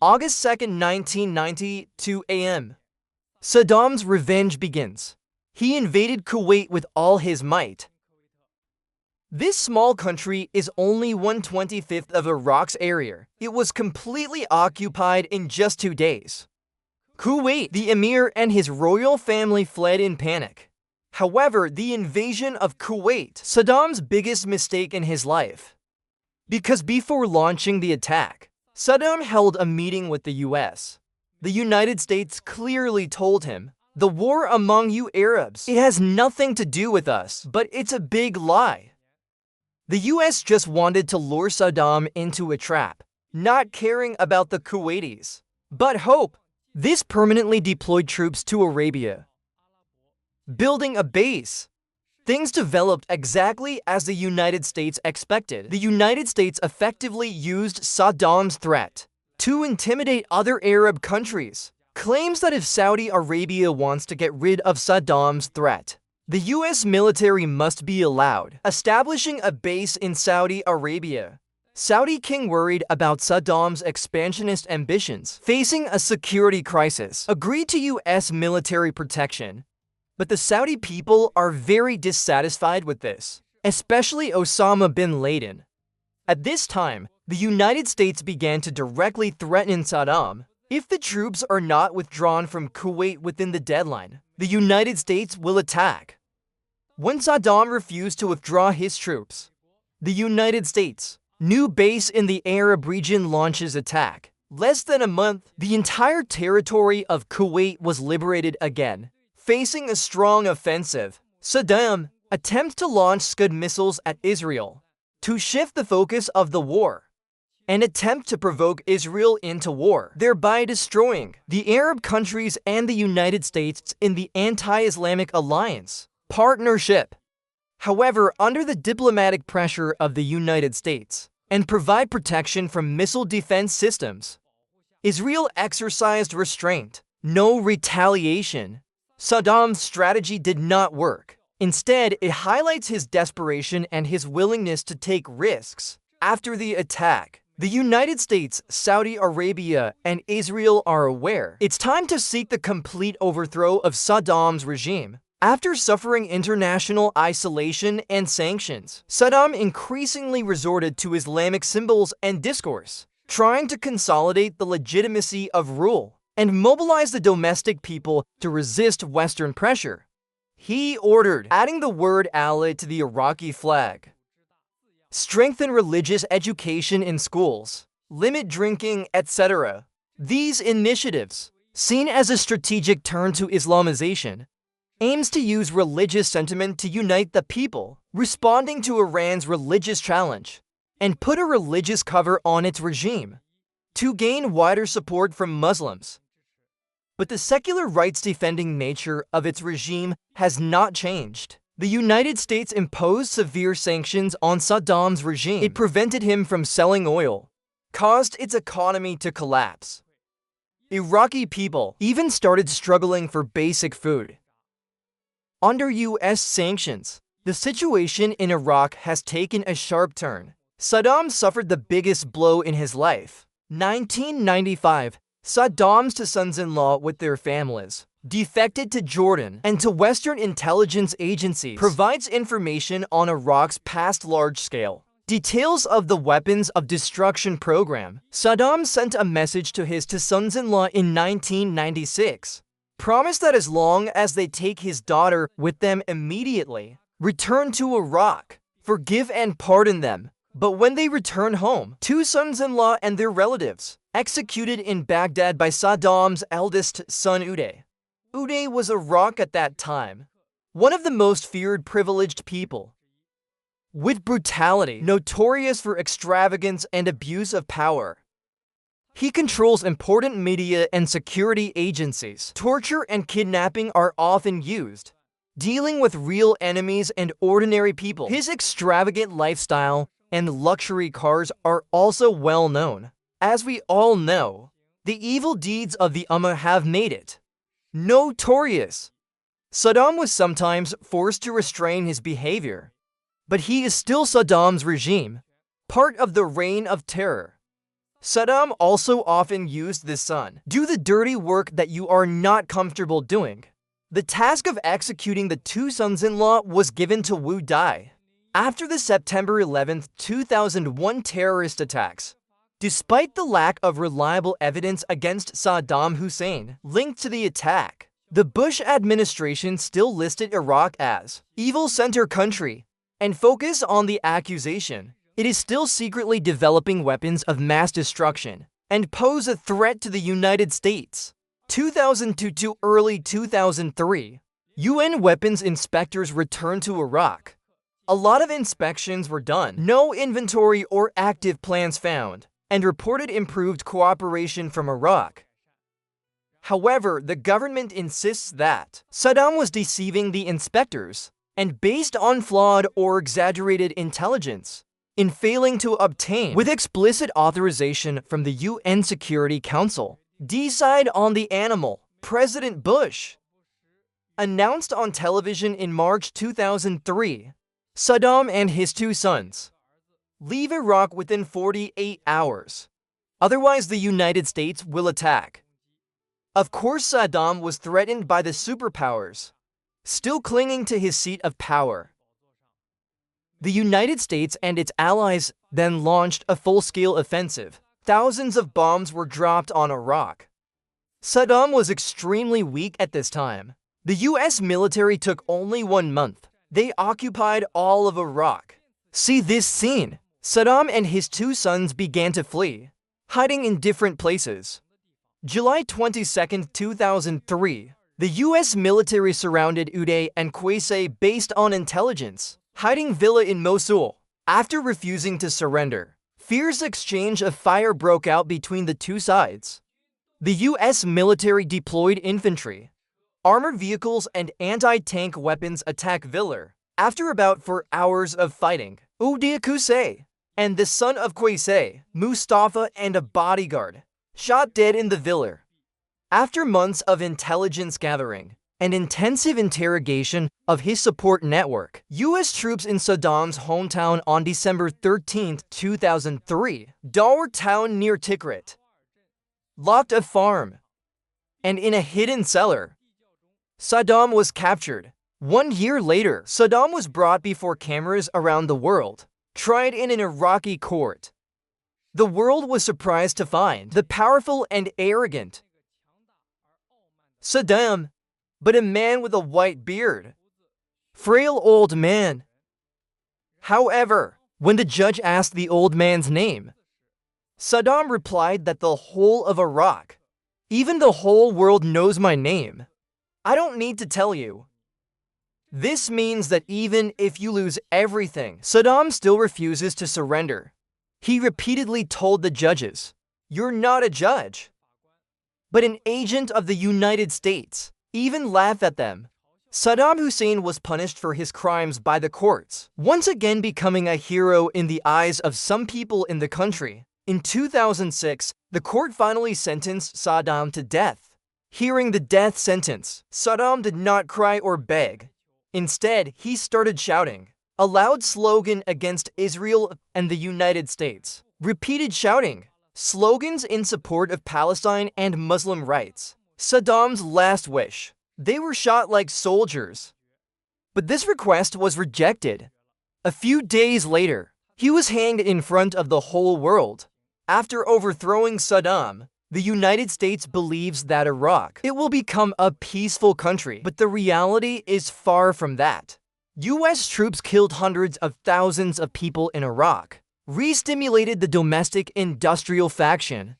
August 2nd, 1990, 2 a.m. Saddam's revenge begins. He invaded Kuwait with all his might. This small country is only 1/25th of Iraq's area. It was completely occupied in just 2 days. Kuwait, the emir and his royal family fled in panic. However, the invasion of Kuwait, Saddam's biggest mistake in his life. Because before launching the attack, Saddam held a meeting with the US. The United States clearly told him, "The war among you Arabs, it has nothing to do with us, but it's a big lie." The US just wanted to lure Saddam into a trap, not caring about the Kuwaitis. But hope! This permanently deployed troops to Arabia, building a base. Things developed exactly as the United States expected. The United States effectively used Saddam's threat to intimidate other Arab countries. Claims that if Saudi Arabia wants to get rid of Saddam's threat, the US military must be allowed, establishing a base in Saudi Arabia. Saudi king worried about Saddam's expansionist ambitions, facing a security crisis, agreed to US military protection. But the Saudi people are very dissatisfied with this, especially Osama bin Laden. At this time, the United States began to directly threaten Saddam. If the troops are not withdrawn from Kuwait within the deadline, the United States will attack. When Saddam refused to withdraw his troops, the United States' new base in the Arab region launches attack. Less than a month, the entire territory of Kuwait was liberated again. Facing a strong offensive, Saddam attempts to launch Scud missiles at Israel to shift the focus of the war and attempt to provoke Israel into war, thereby destroying the Arab countries and the United States in the anti-Islamic alliance partnership. However, under the diplomatic pressure of the United States and provide protection from missile defense systems, Israel exercised restraint, no retaliation. Saddam's strategy did not work. Instead, it highlights his desperation and his willingness to take risks. After the attack, the United States, Saudi Arabia, and Israel are aware it's time to seek the complete overthrow of Saddam's regime. After suffering international isolation and sanctions, Saddam increasingly resorted to Islamic symbols and discourse, trying to consolidate the legitimacy of rule and mobilize the domestic people to resist Western pressure. He ordered adding the word Allah to the Iraqi flag, strengthen religious education in schools, limit drinking, etc. These initiatives, seen as a strategic turn to Islamization, aims to use religious sentiment to unite the people, responding to Iran's religious challenge, and put a religious cover on its regime to gain wider support from Muslims. But the secular rights-defending nature of its regime has not changed. The United States imposed severe sanctions on Saddam's regime. It prevented him from selling oil, caused its economy to collapse. Iraqi people even started struggling for basic food. Under US sanctions, the situation in Iraq has taken a sharp turn. Saddam suffered the biggest blow in his life. 1995, Saddam's two sons-in-law with their families defected to Jordan and to Western intelligence agencies, provides information on Iraq's past large-scale details of the weapons of destruction program. Saddam sent a message to his two sons-in-law in 1996, promised that as long as they take his daughter with them immediately, return to Iraq, forgive and pardon them. But when they return home, two sons-in-law and their relatives executed in Baghdad by Saddam's eldest son Uday. Uday was Iraq at that time, one of the most feared privileged people, with brutality, notorious for extravagance and abuse of power. He controls important media and security agencies. Torture and kidnapping are often used, dealing with real enemies and ordinary people. His extravagant lifestyle and luxury cars are also well known. As we all know, the evil deeds of the Ummah have made it notorious. Saddam was sometimes forced to restrain his behavior, but he is still Saddam's regime, part of the reign of terror. Saddam also often used the son. Do the dirty work that you are not comfortable doing. The task of executing the two sons-in-law was given to Wu Dai after the September 11, 2001 terrorist attacks. Despite the lack of reliable evidence against Saddam Hussein linked to the attack, the Bush administration still listed Iraq as evil center country and focus on the accusation it is still secretly developing weapons of mass destruction and pose a threat to the United States. 2002 to early 2003, UN weapons inspectors returned to Iraq. A lot of inspections were done, no inventory or active plans found, and reported improved cooperation from Iraq. However, the government insists that Saddam was deceiving the inspectors and based on flawed or exaggerated intelligence in failing to obtain, with explicit authorization from the UN Security Council, Decide on the animal. President Bush announced on television in March 2003, Saddam and his two sons leave Iraq within 48 hours. Otherwise, the United States will attack. Of course, Saddam was threatened by the superpowers, still clinging to his seat of power. The United States and its allies then launched a full-scale offensive. Thousands of bombs were dropped on Iraq. Saddam was extremely weak at this time. The US military took only 1 month. They occupied all of Iraq. See this scene. Saddam and his two sons began to flee, hiding in different places. July 22, 2003, the US military surrounded Uday and Qusair based on intelligence, hiding Villa in Mosul. After refusing to surrender, fierce exchange of fire broke out between the two sides. The US military deployed infantry, armored vehicles, and anti-tank weapons attack Villa. After about 4 hours of fighting, Uday Qusair and the son of Qusair, Mustafa, and a bodyguard shot dead in the Villa. After months of intelligence gathering and intensive interrogation of his support network, US troops in Saddam's hometown on December 13, 2003, Dawar town near Tikrit, locked a farm, and in a hidden cellar, Saddam was captured. 1 year later, Saddam was brought before cameras around the world, tried in an Iraqi court. The world was surprised to find the powerful and arrogant Saddam, but a man with a white beard. Frail old man. However, when the judge asked the old man's name, Saddam replied that the whole of Iraq, even the whole world, knows my name. I don't need to tell you. This means that even if you lose everything, Saddam still refuses to surrender. He repeatedly told the judges, "You're not a judge, but an agent of the United States," even laughed at them. Saddam Hussein was punished for his crimes by the courts, once again becoming a hero in the eyes of some people in the country. In 2006, the court finally sentenced Saddam to death. Hearing the death sentence, Saddam did not cry or beg. Instead, he started shouting a loud slogan against Israel and the United States. Repeated shouting slogans in support of Palestine and Muslim rights. Saddam's last wish. They were shot like soldiers. But this request was rejected. A few days later, he was hanged in front of the whole world. After overthrowing Saddam, the United States believes that Iraq, it will become a peaceful country, but the reality is far from that. US troops killed hundreds of thousands of people in Iraq, re-stimulated the domestic industrial faction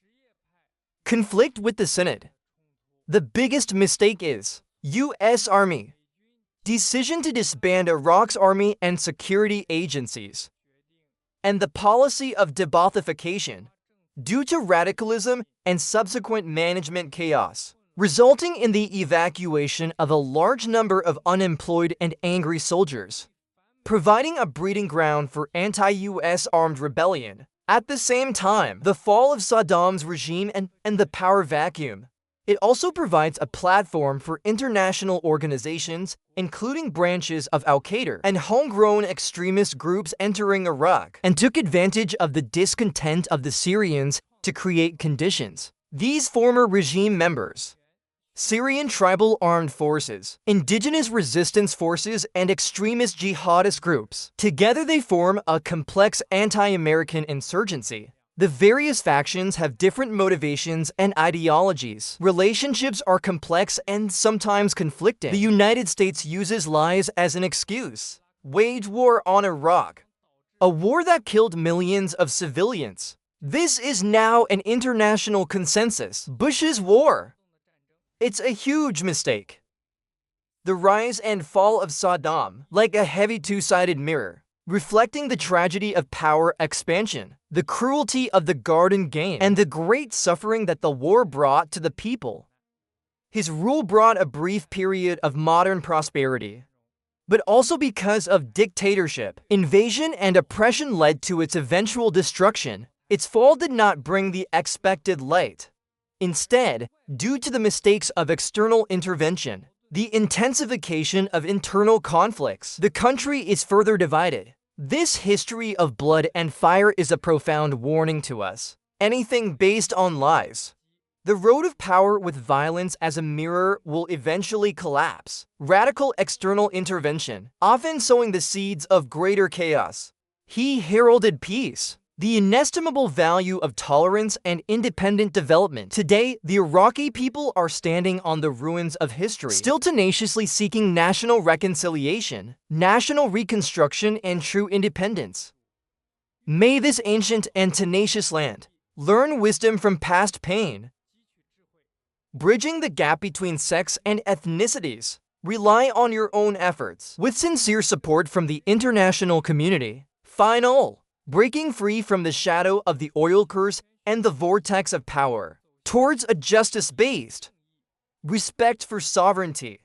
conflict with the Senate. The biggest mistake is US Army decision to disband Iraq's army and security agencies, and the policy of de-Baathification due to radicalism and subsequent management chaos, resulting in the evacuation of a large number of unemployed and angry soldiers, providing a breeding ground for anti-US armed rebellion. At the same time, the fall of Saddam's regime and the power vacuum. It also provides a platform for international organizations, including branches of Al-Qaeda and homegrown extremist groups entering Iraq, and took advantage of the discontent of the Syrians to create conditions. These former regime members, Syrian tribal armed forces, indigenous resistance forces, and extremist jihadist groups, together they form a complex anti-American insurgency. The various factions have different motivations and ideologies. Relationships are complex and sometimes conflicting. The United States uses lies as an excuse. Waged war on Iraq, a war that killed millions of civilians. This is now an international consensus. Bush's war. It's a huge mistake. The rise and fall of Saddam, like a heavy two-sided mirror, reflecting the tragedy of power expansion, the cruelty of the garden game, and the great suffering that the war brought to the people. His rule brought a brief period of modern prosperity, but also because of dictatorship, invasion, and oppression led to its eventual destruction. Its fall did not bring the expected light. Instead, due to the mistakes of external intervention, the intensification of internal conflicts, the country is further divided. This history of blood and fire is a profound warning to us. Anything based on lies, the road of power with violence as a mirror, will eventually collapse. Radical external intervention, often sowing the seeds of greater chaos. He heralded peace, the inestimable value of tolerance and independent development. Today, the Iraqi people are standing on the ruins of history, still tenaciously seeking national reconciliation, national reconstruction, and true independence. May this ancient and tenacious land learn wisdom from past pain. Bridging the gap between sex and ethnicities. Rely on your own efforts, with sincere support from the international community. Final. Breaking free from the shadow of the oil curse and the vortex of power, towards a justice-based respect for sovereignty,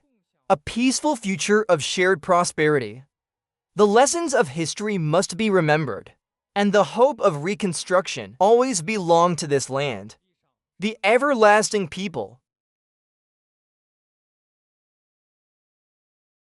a peaceful future of shared prosperity. The lessons of history must be remembered, and the hope of reconstruction always belong to this land, the everlasting people.